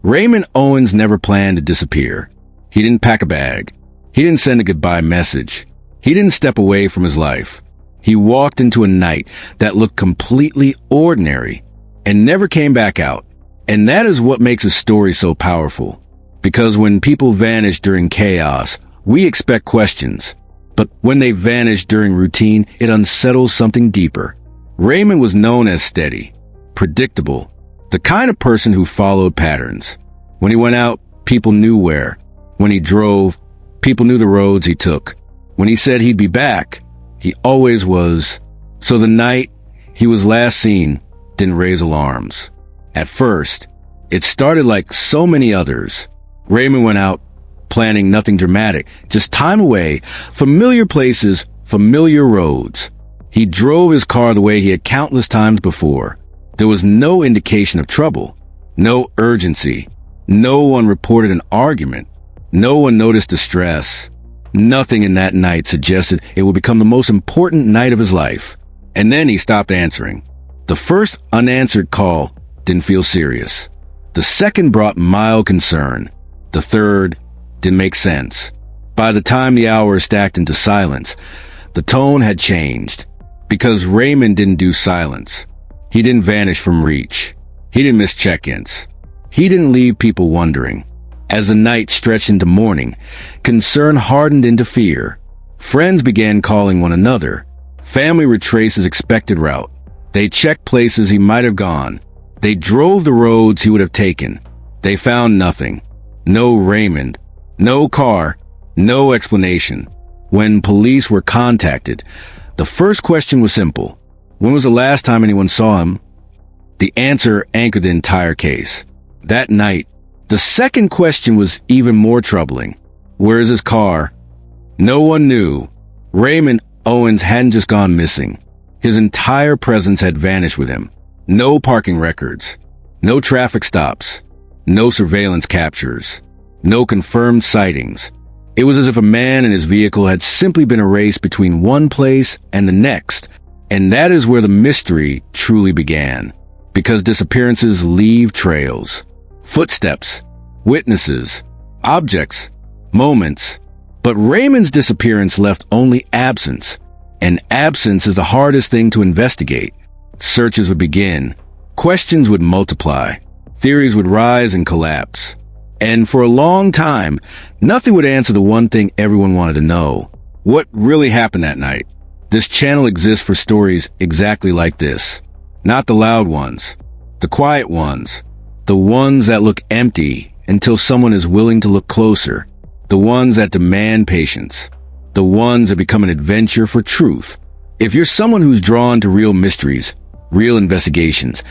Raymond Owens never planned to disappear. He didn't pack a bag. He didn't send a goodbye message. He didn't step away from his life. He walked into a night that looked completely ordinary and never came back out. And that is what makes a story so powerful. Because when people vanish during chaos, we expect questions. But when they vanish during routine, it unsettles something deeper. Raymond was known as steady, predictable, the kind of person who followed patterns. When he went out, people knew where. When he drove, people knew the roads he took. When he said he'd be back, he always was. So the night he was last seen didn't raise alarms. At first, it started like so many others. Raymond went out planning nothing dramatic, just time away, familiar places, familiar roads. He drove his car the way he had countless times before. There was no indication of trouble, no urgency. No one reported an argument. No one noticed distress. Nothing in that night suggested it would become the most important night of his life. And then he stopped answering. The first unanswered call didn't feel serious. The second brought mild concern. The third didn't make sense. By the time the hours stacked into silence, the tone had changed. Because Raymond didn't do silence. He didn't vanish from reach. He didn't miss check-ins. He didn't leave people wondering. As the night stretched into morning, concern hardened into fear. Friends began calling one another. Family retraced his expected route. They checked places he might have gone. They drove the roads he would have taken. They found nothing. No Raymond. No car. No explanation. When police were contacted, the first question was simple. When was the last time anyone saw him? The answer anchored the entire case. That night, the second question was even more troubling. Where is his car? No one knew. Raymond Owens hadn't just gone missing. His entire presence had vanished with him. No parking records. No traffic stops. No surveillance captures. No confirmed sightings. It was as if a man and his vehicle had simply been erased between one place and the next. And that is where the mystery truly began. Because disappearances leave trails. Footsteps, witnesses, objects, moments. But Raymond's disappearance left only absence. And absence is the hardest thing to investigate. Searches would begin. Questions would multiply. Theories would rise and collapse. And for a long time, nothing would answer the one thing everyone wanted to know. What really happened that night? This channel exists for stories exactly like this. Not the loud ones. The quiet ones. The ones that look empty until someone is willing to look closer. The ones that demand patience. The ones that become an adventure for truth. If you're someone who's drawn to real mysteries, real investigations,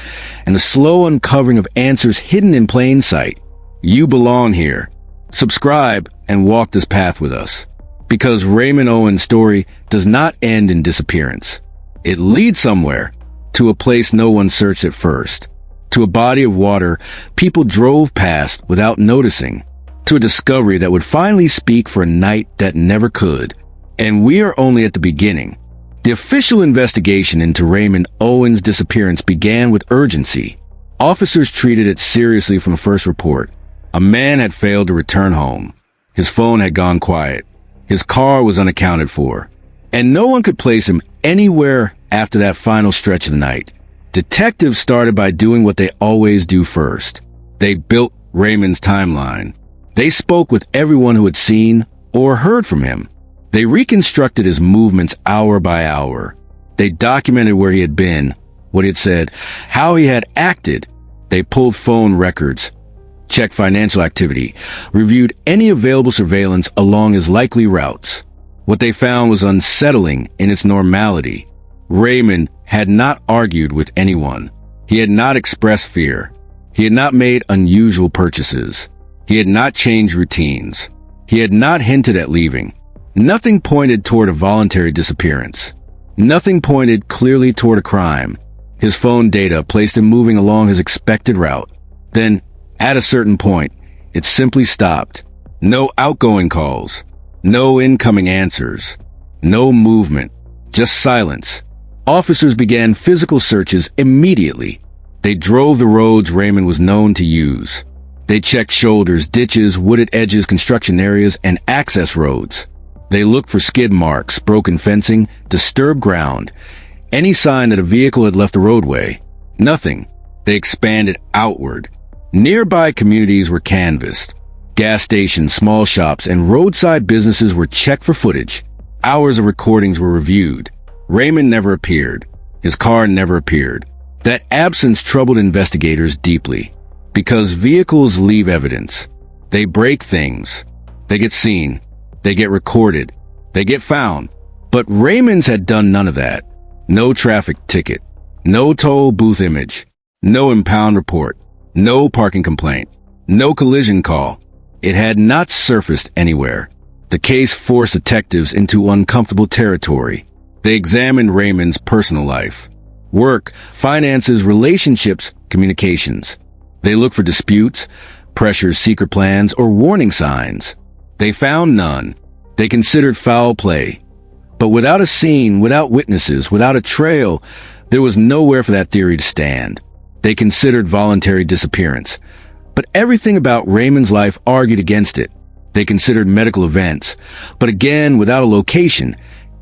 and the slow uncovering of answers hidden in plain sight, you belong here. Subscribe and walk this path with us. Because Raymond Owens' story does not end in disappearance. It leads somewhere, to a place no one searched at first. To a body of water people drove past without noticing. To a discovery that would finally speak for a night that never could. And we are only at the beginning. The official investigation into Raymond Owens' disappearance began with urgency. Officers treated it seriously from the first report. A man had failed to return home. His phone had gone quiet. His car was unaccounted for. And no one could place him anywhere after that final stretch of the night. Detectives started by doing what they always do first. They built Raymond's timeline. They spoke with everyone who had seen or heard from him. They reconstructed his movements hour by hour. They documented where he had been, what he had said, how he had acted. They pulled phone records, checked financial activity, reviewed any available surveillance along his likely routes. What they found was unsettling in its normality. Raymond had not argued with anyone. He had not expressed fear. He had not made unusual purchases. He had not changed routines. He had not hinted at leaving. Nothing pointed toward a voluntary disappearance. Nothing pointed clearly toward a crime. His phone data placed him moving along his expected route. Then, at a certain point, it simply stopped. No outgoing calls. No incoming answers. No movement. Just silence. Officers began physical searches immediately. They drove the roads Raymond was known to use. They checked shoulders, ditches, wooded edges, construction areas, and access roads. They looked for skid marks, broken fencing, disturbed ground, any sign that a vehicle had left the roadway. Nothing. They expanded outward. Nearby communities were canvassed. Gas stations, small shops, and roadside businesses were checked for footage. Hours of recordings were reviewed. Raymond never appeared. His car never appeared. That absence troubled investigators deeply. Because vehicles leave evidence. They break things. They get seen. They get recorded. They get found. But Raymond's had done none of that. No traffic ticket. No toll booth image. No impound report. No parking complaint. No collision call. It had not surfaced anywhere. The case forced detectives into uncomfortable territory. They examined Raymond's personal life. Work, finances, relationships, communications. They looked for disputes, pressures, secret plans, or warning signs. They found none. They considered foul play. But without a scene, without witnesses, without a trail, there was nowhere for that theory to stand. They considered voluntary disappearance. But everything about Raymond's life argued against it. They considered medical events. But again, without a location,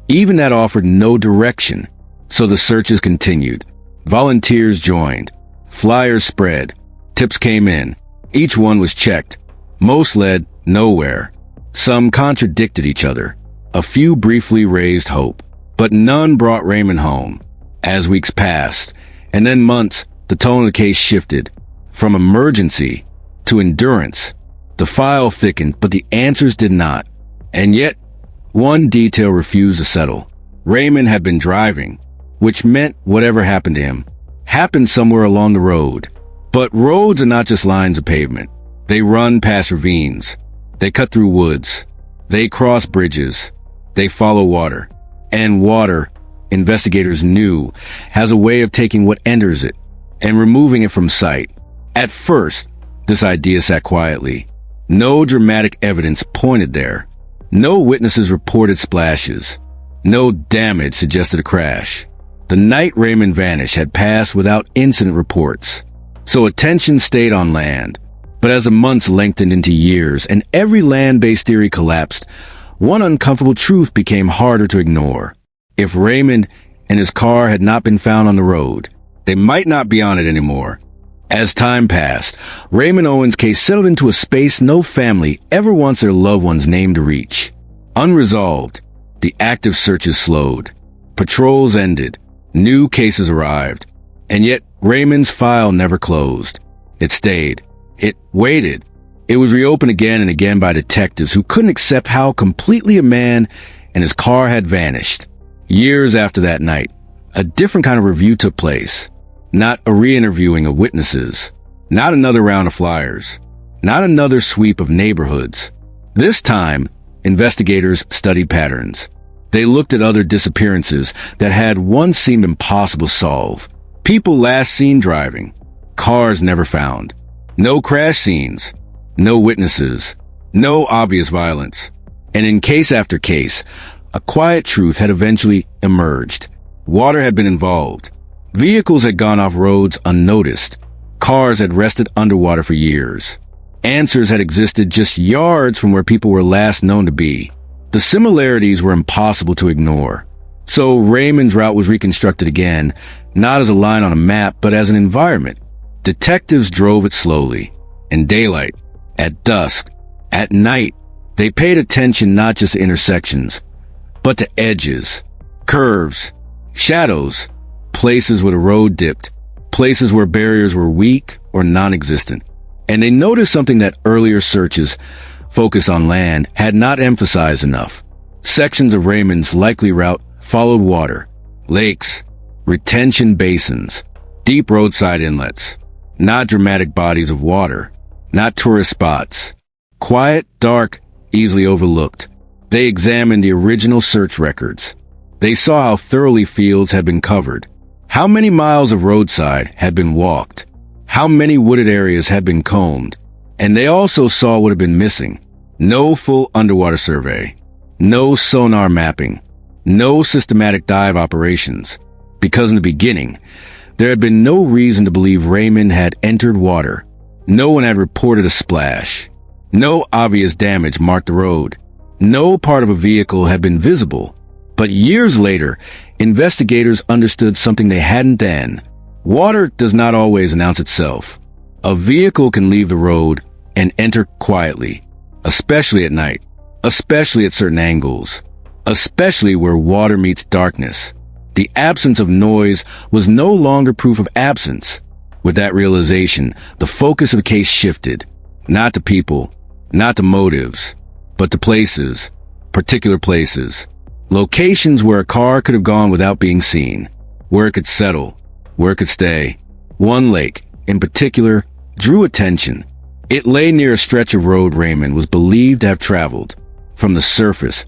even that offered no direction. So the searches continued. Volunteers joined. Flyers spread. Tips came in. Each one was checked. Most led nowhere. Some contradicted each other. A few briefly raised hope. But none brought Raymond home. As weeks passed, and then months, the tone of the case shifted. From emergency to endurance. The file thickened, but the answers did not. And yet, one detail refused to settle. Raymond had been driving, which meant whatever happened to him happened somewhere along the road. But roads are not just lines of pavement. They run past ravines. They cut through woods. They cross bridges. They follow water. And water, investigators knew, has a way of taking what enters it and removing it from sight. At first, this idea sat quietly. No dramatic evidence pointed there. No witnesses reported splashes. No damage suggested a crash. The night Raymond vanished had passed without incident reports. So attention stayed on land. But as the months lengthened into years and every land-based theory collapsed, one uncomfortable truth became harder to ignore. If Raymond and his car had not been found on the road, they might not be on it anymore. As time passed, Raymond Owens' case settled into a space no family ever wants their loved one's name to reach. Unresolved, the active searches slowed. Patrols ended. New cases arrived. And yet, Raymond's file never closed. It stayed. It waited. It was reopened again and again by detectives who couldn't accept how completely a man and his car had vanished. Years after that night, a different kind of review took place. Not a re-interviewing of witnesses. Not another round of flyers. Not another sweep of neighborhoods. This time, investigators studied patterns. They looked at other disappearances that had once seemed impossible to solve. People last seen driving. Cars never found. No crash scenes. No witnesses. No obvious violence. And in case after case, a quiet truth had eventually emerged. Water had been involved. Vehicles had gone off roads unnoticed. Cars had rested underwater for years. Answers had existed just yards from where people were last known to be. The similarities were impossible to ignore. So Raymond's route was reconstructed again, not as a line on a map, but as an environment. Detectives drove it slowly. In daylight, at dusk, at night. They paid attention not just to intersections, but to edges, curves, shadows, places where the road dipped, places where barriers were weak or non-existent. And they noticed something that earlier searches, focused on land, had not emphasized enough. Sections of Raymond's likely route followed water, lakes, retention basins, deep roadside inlets, not dramatic bodies of water, not tourist spots. Quiet, dark, easily overlooked. They examined the original search records. They saw how thoroughly fields had been covered, how many miles of roadside had been walked, how many wooded areas had been combed, and they also saw what had been missing. No full underwater survey, no sonar mapping, no systematic dive operations, because in the beginning, there had been no reason to believe Raymond had entered water. No one had reported a splash. No obvious damage marked the road. No part of a vehicle had been visible. But years later, investigators understood something they hadn't then. Water does not always announce itself. A vehicle can leave the road and enter quietly, especially at night, especially at certain angles, especially where water meets darkness. The absence of noise was no longer proof of absence. With that realization, the focus of the case shifted, not to people, not to motives, but to places, particular places, locations where a car could have gone without being seen, where it could settle, where it could stay. One lake, in particular, drew attention. It lay near a stretch of road Raymond was believed to have traveled. From the surface,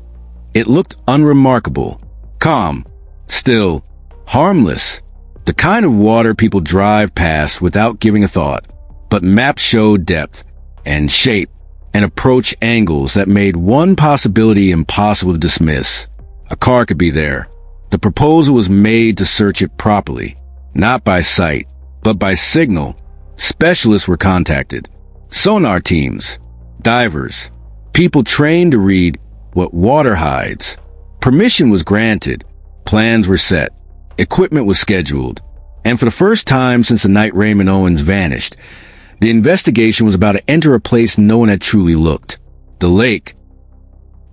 it looked unremarkable, calm, still, harmless, the kind of water people drive past without giving a thought. But maps showed depth and shape and approach angles that made one possibility impossible to dismiss. A car could be there. The proposal was made to search it properly, not by sight, but by signal. Specialists were contacted. Sonar teams, divers, people trained to read what water hides. Permission was granted. Plans were set. Equipment was scheduled. And for the first time since the night Raymond Owens vanished, the investigation was about to enter a place no one had truly looked. The lake.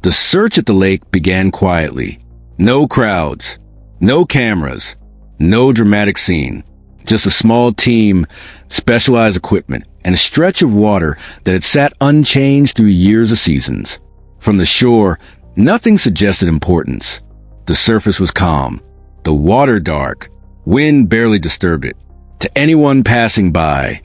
The search at the lake began quietly. No crowds, no cameras, no dramatic scene. Just a small team, specialized equipment, and a stretch of water that had sat unchanged through years of seasons. From the shore, nothing suggested importance. The surface was calm, the water dark, wind barely disturbed it. To anyone passing by,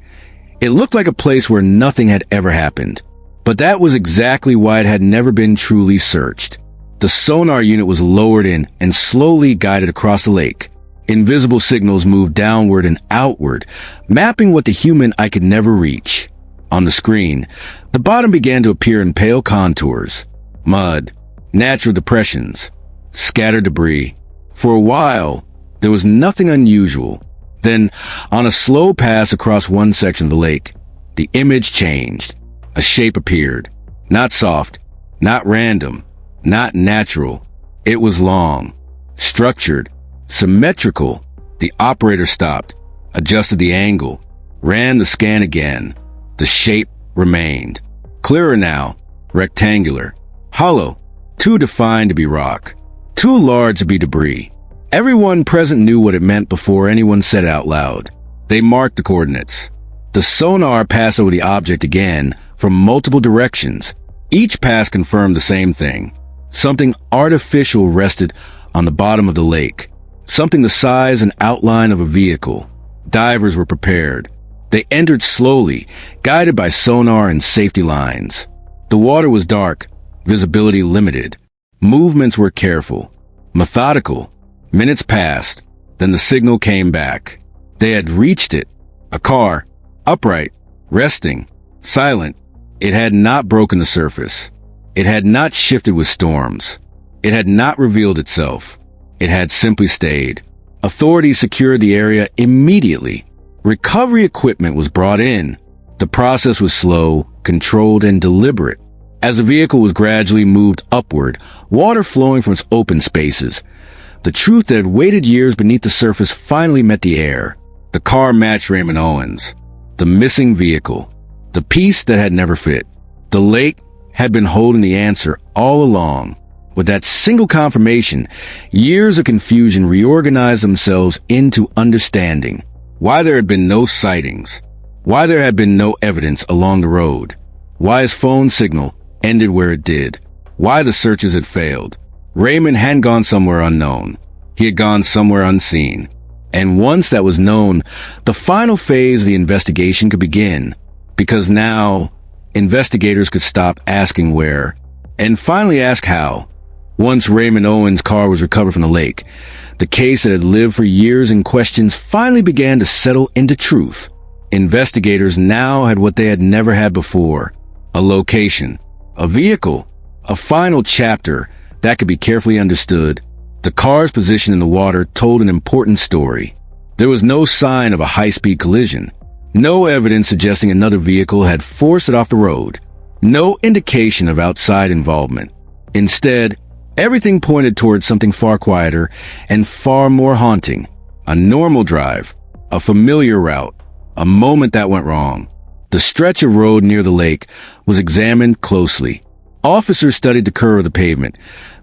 it looked like a place where nothing had ever happened. But that was exactly why it had never been truly searched. The sonar unit was lowered in and slowly guided across the lake. Invisible signals moved downward and outward, mapping what the human eye could never reach. On the screen, the bottom began to appear in pale contours. Mud, natural depressions, scattered debris. For a while, there was nothing unusual. Then, on a slow pass across one section of the lake, the image changed. A shape appeared. Not soft, not random, not natural. It was long, structured, symmetrical. The operator stopped, adjusted the angle, ran the scan again. The shape remained. Clearer now, rectangular, hollow, too defined to be rock, too large to be debris. Everyone present knew what it meant before anyone said it out loud. They marked the coordinates. The sonar passed over the object again from multiple directions. Each pass confirmed the same thing. Something artificial rested on the bottom of the lake. Something the size and outline of a vehicle. Divers were prepared. They entered slowly, guided by sonar and safety lines. The water was dark, visibility limited. Movements were careful, methodical. Minutes passed, then the signal came back. They had reached it. A car, upright, resting, silent. It had not broken the surface. It had not shifted with storms. It had not revealed itself. It had simply stayed. Authorities secured the area immediately. Recovery equipment was brought in. The process was slow, controlled, and deliberate. As the vehicle was gradually moved upward, water flowing from its open spaces, the truth that had waited years beneath the surface finally met the air. The car matched Raymond Owens. The missing vehicle. The piece that had never fit. The lake had been holding the answer all along. With that single confirmation, years of confusion reorganized themselves into understanding. Why there had been no sightings. Why there had been no evidence along the road. Why his phone signal ended where it did. Why the searches had failed. Raymond hadn't gone somewhere unknown. He had gone somewhere unseen. And once that was known, the final phase of the investigation could begin. Because now, investigators could stop asking where, and finally ask how. Once Raymond Owens' car was recovered from the lake, the case that had lived for years in questions finally began to settle into truth. Investigators now had what they had never had before. A location, a vehicle, a final chapter that could be carefully understood. The car's position in the water told an important story. There was no sign of a high-speed collision. No evidence suggesting another vehicle had forced it off the road. No indication of outside involvement. Instead, everything pointed towards something far quieter and far more haunting. A normal drive, a familiar route, a moment that went wrong. The stretch of road near the lake was examined closely. Officers studied the curve of the pavement,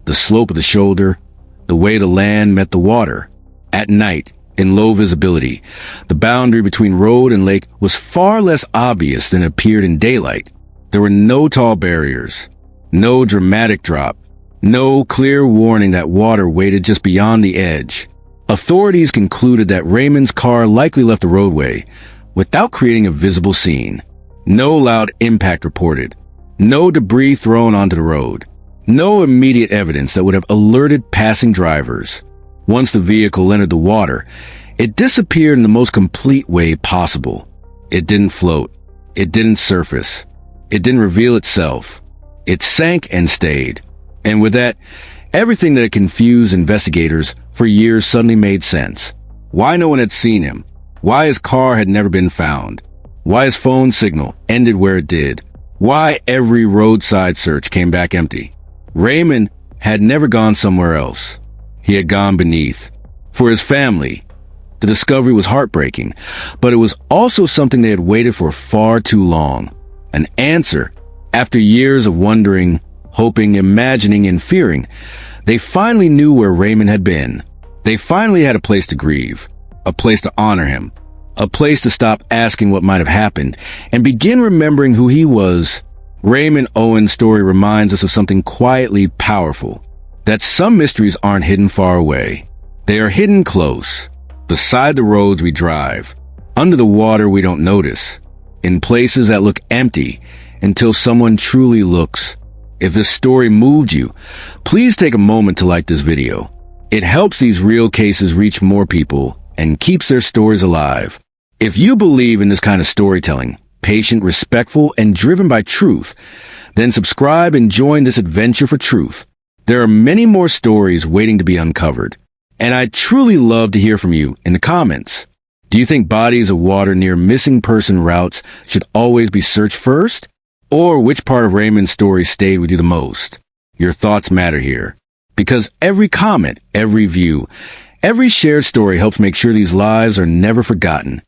the slope of the shoulder, the way the land met the water. At night, in low visibility, the boundary between road and lake was far less obvious than it appeared in daylight. There were no tall barriers, no dramatic drop, no clear warning that water waited just beyond the edge. Authorities concluded that Raymond's car likely left the roadway without creating a visible scene. No loud impact reported, no debris thrown onto the road, no immediate evidence that would have alerted passing drivers. Once the vehicle entered the water, it disappeared in the most complete way possible. It didn't float. It didn't surface. It didn't reveal itself. It sank and stayed. And with that, everything that had confused investigators for years suddenly made sense. Why no one had seen him? Why his car had never been found? Why his phone signal ended where it did? Why every roadside search came back empty? Raymond had never gone somewhere else. He had gone beneath. For his family, the discovery was heartbreaking, but it was also something they had waited for far too long. An answer. After years of wondering, hoping, imagining, and fearing, they finally knew where Raymond had been. They finally had a place to grieve, a place to honor him, a place to stop asking what might have happened and begin remembering who he was. Raymond Owens' story reminds us of something quietly powerful. That some mysteries aren't hidden far away. They are hidden close, beside the roads we drive, under the water we don't notice, in places that look empty until someone truly looks. If this story moved you, please take a moment to like this video. It helps these real cases reach more people and keeps their stories alive. If you believe in this kind of storytelling, patient, respectful, and driven by truth, then subscribe and join this adventure for truth. There are many more stories waiting to be uncovered, and I'd truly love to hear from you in the comments. Do you think bodies of water near missing person routes should always be searched first? Or which part of Raymond's story stayed with you the most? Your thoughts matter here, because every comment, every view, every shared story helps make sure these lives are never forgotten.